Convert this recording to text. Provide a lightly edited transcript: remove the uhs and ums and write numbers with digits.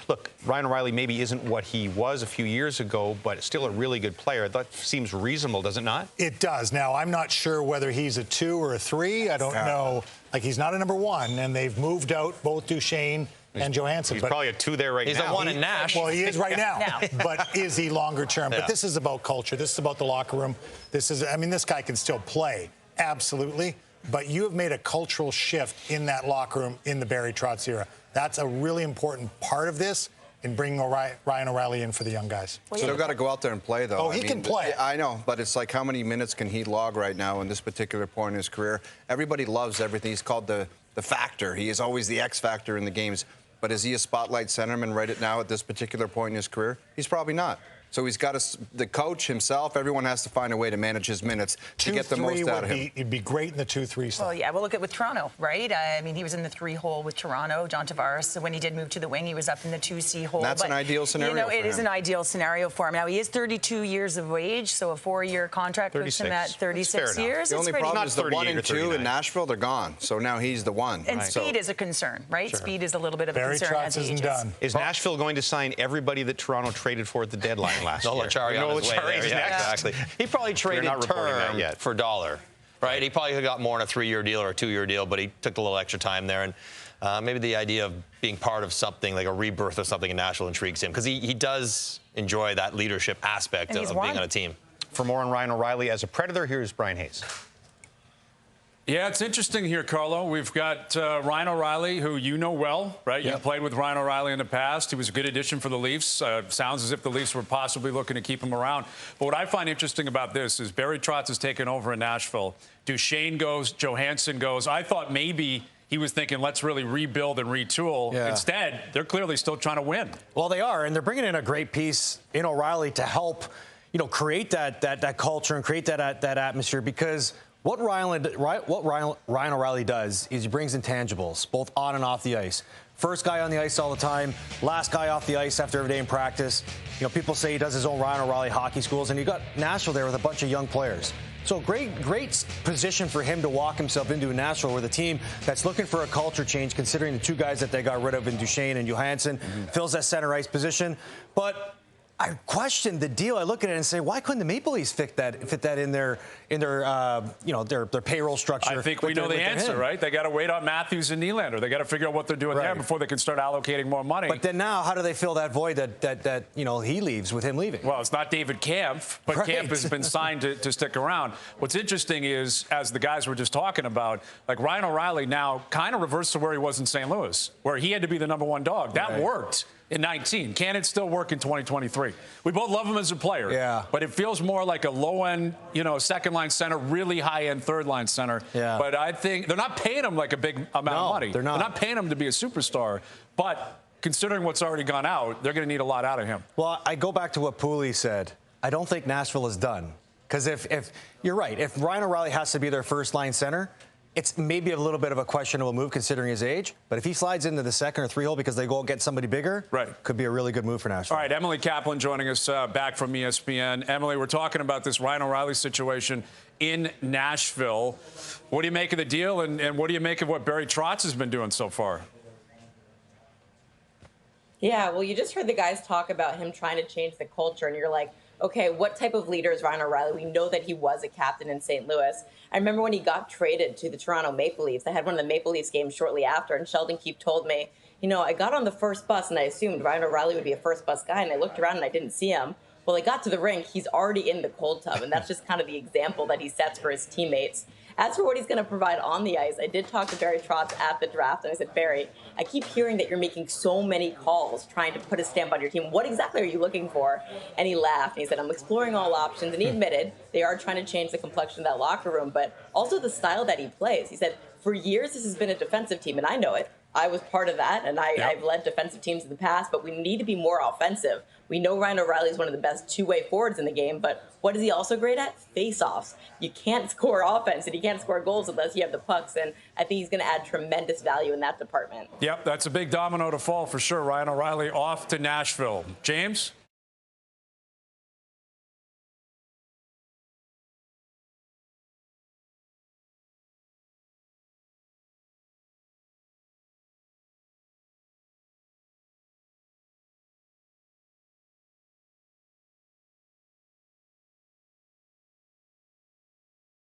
look, Ryan O'Reilly maybe isn't what he was a few years ago, but still a really good player. That seems reasonable, does it not? It does. Now, I'm not sure whether he's a 2 or a 3. I don't know. Like, he's not a number 1, and they've moved out both Duchesne and Johansson. He's probably a 2 there right now. He's a 1 in Nash. Well, he is right now. But is he longer term? But this is about culture. This is about the locker room. I mean, this guy can still play, absolutely. But you have made a cultural shift in that locker room in the Barry Trotz era. That's a really important part of this in bringing Ryan O'Reilly in for the young guys. Well, still got to go out there and play, though. Oh, he can play. I know, but it's like how many minutes can he log right now in this particular point in his career? Everybody loves everything. He's called the factor. He is always the X factor in the games. But is he a spotlight centerman right now at this particular point in his career? He's probably not. So he's got the coach himself. Everyone has to find a way to manage his minutes to get the most out of him. He'd be great in the 2-3 slot. Well, yeah. Well, look at with Toronto, right? I mean, he was in the 3 hole with Toronto. John Tavares. So when he did move to the wing, he was up in the 2C hole. That's an ideal scenario. You know, it is an ideal scenario for him. Now he is 32 years of age, so a 4-year contract puts him at 36 years. The only problem is the 1 and 2 in Nashville, they're gone. So now he's the 1. And speed is a concern, right? Sure. Speed is a little bit of a concern. Barry Trotz isn't done. Is Nashville going to sign everybody that Toronto traded for at the deadline last year? Exactly. He probably traded term for dollar, right? He probably got more in a 3-year deal or a 2-year deal, but he took a little extra time there. And maybe the idea of being part of something, like a rebirth of something in Nashville, intrigues him because he does enjoy that leadership aspect of being on a team. For more on Ryan O'Reilly as a Predator, here's Brian Hayes. Yeah, it's interesting here, Carlo. We've got Ryan O'Reilly, who you know well, right? Yep. You played with Ryan O'Reilly in the past. He was a good addition for the Leafs. Sounds as if the Leafs were possibly looking to keep him around. But what I find interesting about this is Barry Trotz has taken over in Nashville. Duchesne goes, Johansson goes. I thought maybe he was thinking, let's really rebuild and retool. Yeah. Instead, they're clearly still trying to win. Well, they are, and they're bringing in a great piece in O'Reilly to help, create that culture and create that atmosphere because what Ryan O'Reilly does is he brings intangibles, both on and off the ice. First guy on the ice all the time, last guy off the ice after every day in practice. People say he does his own Ryan O'Reilly hockey schools, and you got Nashville there with a bunch of young players. So great position for him to walk himself into in Nashville with a team that's looking for a culture change, considering the 2 guys that they got rid of in Duchesne and Johansson, fills that center ice position. But I question the deal. I look at it and say, why couldn't the Maple Leafs fit that in their payroll structure? I think we know the answer, right? They got to wait on Matthews and Nylander. They got to figure out what they're doing there before they can start allocating more money. But then now, how do they fill that void that he leaves with him leaving? Well, it's not David Kampf, but Kampf has been signed to stick around. What's interesting is, as the guys were just talking about, like Ryan O'Reilly now kind of reverts to where he was in St. Louis, where he had to be the number 1 dog. That worked in 19. Can it still work in 2023? We both love him as a player, but it feels more like a low-end, second-line center, really high-end third-line center. Yeah. But I think they're not paying him like a big amount of money. They're not paying him to be a superstar, but considering what's already gone out, they're going to need a lot out of him. Well, I go back to what Pooley said. I don't think Nashville is done. Because if you're right, if Ryan O'Reilly has to be their first-line center, it's maybe a little bit of a questionable move considering his age. But if he slides into the 2nd or 3 hole because they go get somebody bigger, could be a really good move for Nashville. All right, Emily Kaplan joining us back from ESPN. Emily, we're talking about this Ryan O'Reilly situation in Nashville. What do you make of the deal, and what do you make of what Barry Trotz has been doing so far? Yeah, well, you just heard the guys talk about him trying to change the culture, and you're like, okay, what type of leader is Ryan O'Reilly? We know that he was a captain in St. Louis. I remember when he got traded to the Toronto Maple Leafs. I had one of the Maple Leafs games shortly after, and Sheldon Keefe told me, I got on the first bus, and I assumed Ryan O'Reilly would be a first bus guy, and I looked around and I didn't see him. Well, I got to the rink, he's already in the cold tub, and that's just kind of the example that he sets for his teammates. As for what he's going to provide on the ice, I did talk to Barry Trotz at the draft, and I said, Barry, I keep hearing that you're making so many calls trying to put a stamp on your team. What exactly are you looking for? And he laughed, and he said, I'm exploring all options. And he admitted they are trying to change the complexion of that locker room, but also the style that he plays. He said, for years, this has been a defensive team, and I know it. I was part of that, and I've led defensive teams in the past, but we need to be more offensive. We know Ryan O'Reilly is one of the best two-way forwards in the game, but what is he also great at? Face-offs. You can't score offense, and you can't score goals unless you have the pucks, and I think he's going to add tremendous value in that department. Yep, that's a big domino to fall for sure. Ryan O'Reilly off to Nashville. James?